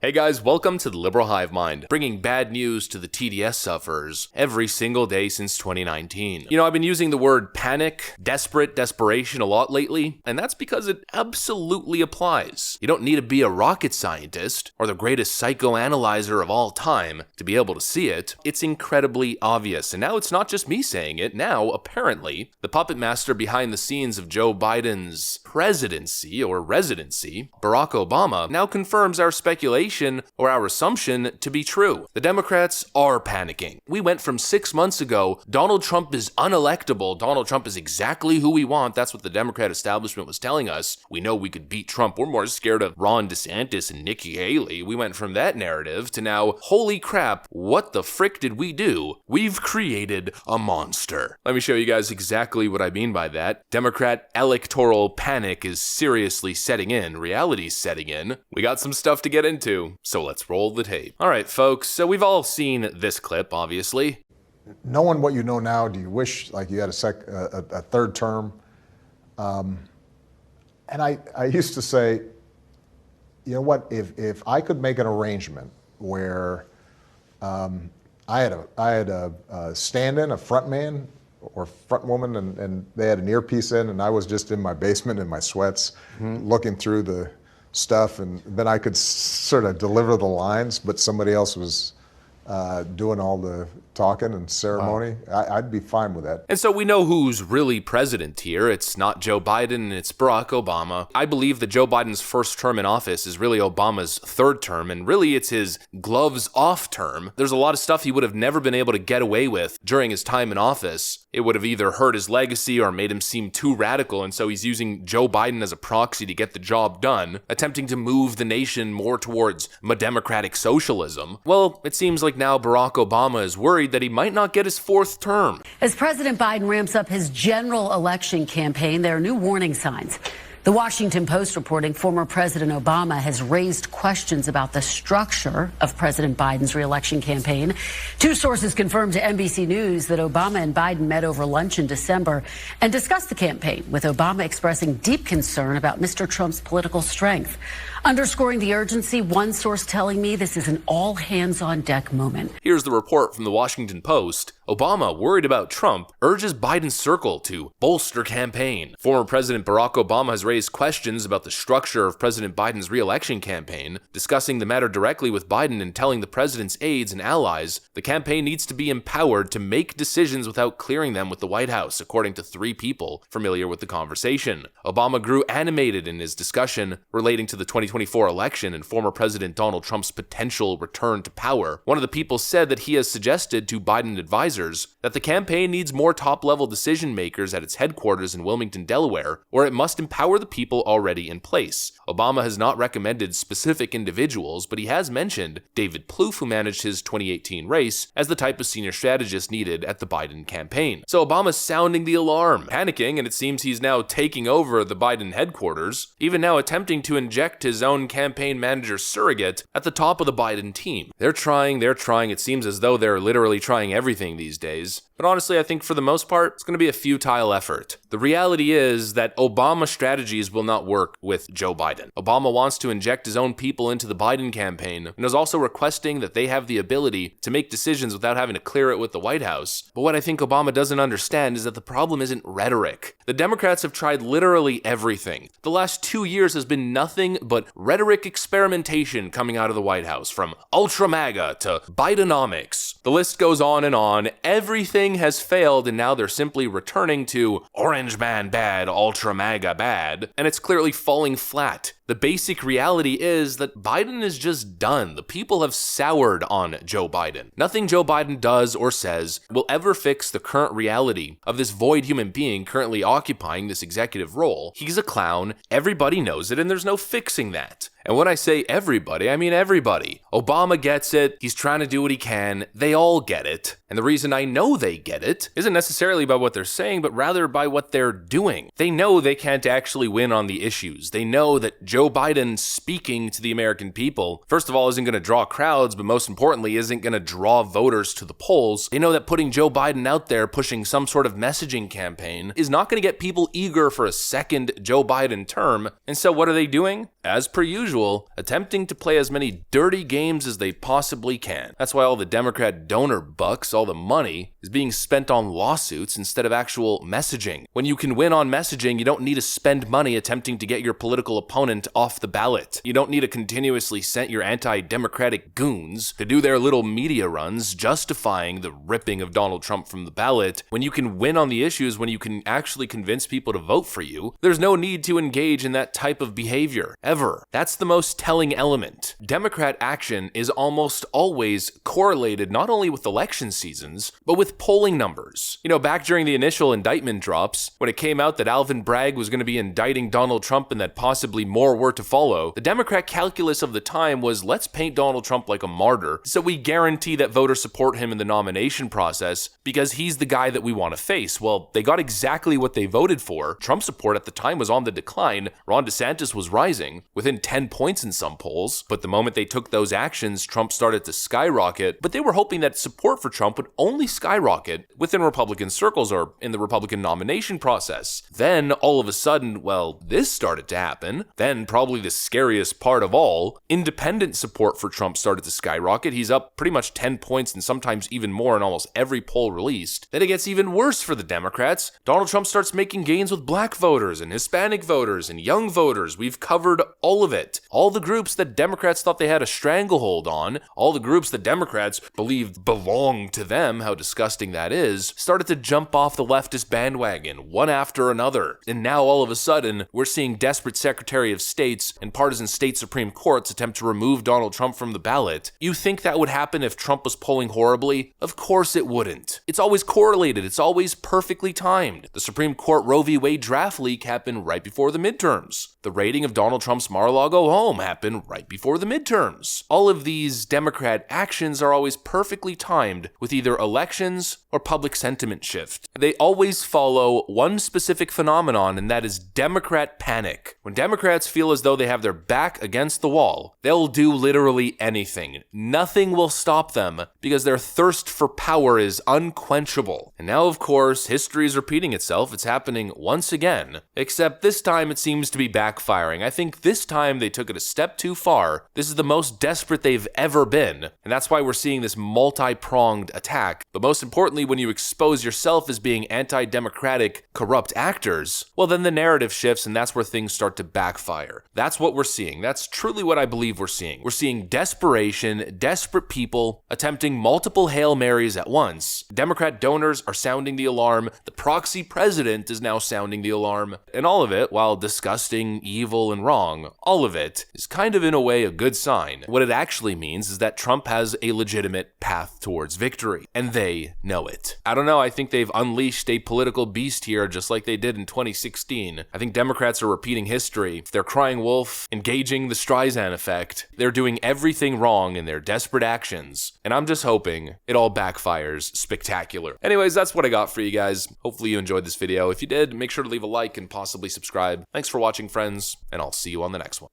Hey guys, welcome to the Liberal Hive Mind, bringing bad news to the TDS sufferers every single day since 2019. I've been using the word panic, desperation a lot lately, and that's because it absolutely applies. You don't need to be a rocket scientist or the greatest psychoanalyzer of all time to be able to see it. It's incredibly obvious, and now it's not just me saying it. Now, apparently, the puppet master behind the scenes of Joe Biden's presidency or residency, Barack Obama, now confirms our speculation or our assumption to be true. The Democrats are panicking. We went from 6 months ago, Donald Trump is unelectable, Donald Trump is exactly who we want, that's what the Democrat establishment was telling us. We know we could beat Trump, we're more scared of Ron DeSantis and Nikki Haley. We went from that narrative to now, holy crap, what the frick did we do? We've created a monster. Let me show you guys exactly what I mean by that. Democrat electoral panic is seriously setting in, reality's setting in. We got some stuff to get into. So let's roll the tape. All right, folks, so we've all seen this clip, obviously. Knowing what you know now, do you wish like you had a third term? And I used to say, you know what, if I could make an arrangement where I had a stand-in, a front man or front woman, and they had an earpiece in, and I was just in my basement in my sweats looking through the stuff, and then I could sort of deliver the lines, but somebody else was doing all the talking and ceremony. Wow. I'd be fine with that. And so we know who's really president here. It's not Joe Biden, it's Barack Obama. I believe that Joe Biden's first term in office is really Obama's third term, and really it's his gloves off term. There's a lot of stuff he would have never been able to get away with during his time in office. It would have either hurt his legacy or made him seem too radical, and so he's using Joe Biden as a proxy to get the job done, attempting to move the nation more towards democratic socialism. Well, it seems like now Barack Obama is worried that he might not get his fourth term. As President Biden ramps up his general election campaign, there are new warning signs. The Washington Post reporting former President Obama has raised questions about the structure of President Biden's re-election campaign. Two sources confirmed to NBC News that Obama and Biden met over lunch in December and discussed the campaign, with Obama expressing deep concern about Mr. Trump's political strength. Underscoring the urgency, one source telling me this is an all-hands-on-deck moment. Here's the report from the Washington Post. Obama, worried about Trump, urges Biden's circle to bolster campaign. Former President Barack Obama has raised questions about the structure of President Biden's re-election campaign, discussing the matter directly with Biden and telling the president's aides and allies the campaign needs to be empowered to make decisions without clearing them with the White House, according to three people familiar with the conversation. Obama grew animated in his discussion relating to the 2024 election and former President Donald Trump's potential return to power. One of the people said that he has suggested to Biden advisors that the campaign needs more top-level decision makers at its headquarters in Wilmington, Delaware, or it must empower the people already in place. Obama has not recommended specific individuals, but he has mentioned David Plouffe, who managed his 2018 race, as the type of senior strategist needed at the Biden campaign. So Obama's sounding the alarm, panicking, and it seems he's now taking over the Biden headquarters, even now attempting to inject his own campaign manager surrogate at the top of the Biden team. They're trying. It seems as though they're literally trying everything these days. But honestly, I think for the most part, it's going to be a futile effort. The reality is that Obama strategies will not work with Joe Biden. Obama wants to inject his own people into the Biden campaign and is also requesting that they have the ability to make decisions without having to clear it with the White House. But what I think Obama doesn't understand is that the problem isn't rhetoric. The Democrats have tried literally everything. The last 2 years has been nothing but rhetoric experimentation coming out of the White House, from Ultra MAGA to Bidenomics. The list goes on and on. Everything has failed, and now they're simply returning to Orange Man bad, Ultra MAGA bad, and it's clearly falling flat. The basic reality is that Biden is just done. The people have soured on Joe Biden. Nothing Joe Biden does or says will ever fix the current reality of this void human being currently occupying this executive role. He's a clown, everybody knows it, and there's no fixing that. And when I say everybody, I mean everybody. Obama gets it, he's trying to do what he can, they all get it. And the reason I know they get it isn't necessarily by what they're saying, but rather by what they're doing. They know they can't actually win on the issues. They know that Joe Biden speaking to the American people, first of all, isn't going to draw crowds, but most importantly, isn't going to draw voters to the polls. They know that putting Joe Biden out there pushing some sort of messaging campaign is not going to get people eager for a second Joe Biden term. And so what are they doing? As per usual, attempting to play as many dirty games as they possibly can. That's why all the Democrat donor bucks, all the money, is being spent on lawsuits instead of actual messaging. When you can win on messaging, you don't need to spend money attempting to get your political opponent off the ballot. You don't need to continuously send your anti-democratic goons to do their little media runs justifying the ripping of Donald Trump from the ballot. When you can win on the issues, when you can actually convince people to vote for you, there's no need to engage in that type of behavior. Ever. That's the most telling element. Democrat action is almost always correlated not only with election seasons, but with polling numbers. You know, back during the initial indictment drops, when it came out that Alvin Bragg was going to be indicting Donald Trump and that possibly more were to follow, the Democrat calculus of the time was, let's paint Donald Trump like a martyr, so we guarantee that voters support him in the nomination process because he's the guy that we want to face. Well, they got exactly what they voted for. Trump support at the time was on the decline. Ron DeSantis was rising, within 10 points in some polls, but the moment they took those actions, Trump started to skyrocket. But they were hoping that support for Trump would only skyrocket within Republican circles or in the Republican nomination process. Then, all of a sudden, well, this started to happen. Then, probably the scariest part of all, independent support for Trump started to skyrocket. He's up pretty much 10 points and sometimes even more in almost every poll released. Then it gets even worse for the Democrats. Donald Trump starts making gains with black voters and Hispanic voters and young voters. We've covered all of it. All the groups that Democrats thought they had a stranglehold on, all the groups that Democrats believed belonged to them, how disgusting that is, started to jump off the leftist bandwagon, one after another. And now all of a sudden, we're seeing desperate Secretary of States and partisan state Supreme Courts attempt to remove Donald Trump from the ballot. You think that would happen if Trump was polling horribly? Of course it wouldn't. It's always correlated. It's always perfectly timed. The Supreme Court Roe v. Wade draft leak happened right before the midterms. The rating of Donald Trump's Mar-a-Lago home happened right before the midterms. All of these Democrat actions are always perfectly timed with either elections or public sentiment shift. They always follow one specific phenomenon, and that is Democrat panic. When Democrats feel as though they have their back against the wall, they'll do literally anything. Nothing will stop them because their thirst for power is unquenchable. And now, of course, history is repeating itself. It's happening once again, except this time it seems to be backfiring. I think this time they took it a step too far. This is the most desperate they've ever been, and that's why we're seeing this multi-pronged attack. But most importantly, when you expose yourself as being anti-democratic, corrupt actors, well, then the narrative shifts, and that's where things start to backfire. That's what we're seeing. That's truly what I believe we're seeing. We're seeing desperation, desperate people attempting multiple Hail Marys at once. Democrat donors are sounding the alarm. The proxy president is now sounding the alarm. And all of it, while disgusting, evil, and wrong, all of it is kind of in a way a good sign. What it actually means is that Trump has a legitimate path towards victory, and they know it. I don't know, I think they've unleashed a political beast here just like they did in 2016. I think Democrats are repeating history. They're crying wolf, engaging the Streisand effect. They're doing everything wrong in their desperate actions, and I'm just hoping it all backfires spectacular. Anyways, that's what I got for you guys. Hopefully you enjoyed this video. If you did, make sure to leave a like and possibly subscribe. Thanks for watching, friends, and I'll see you on the next one.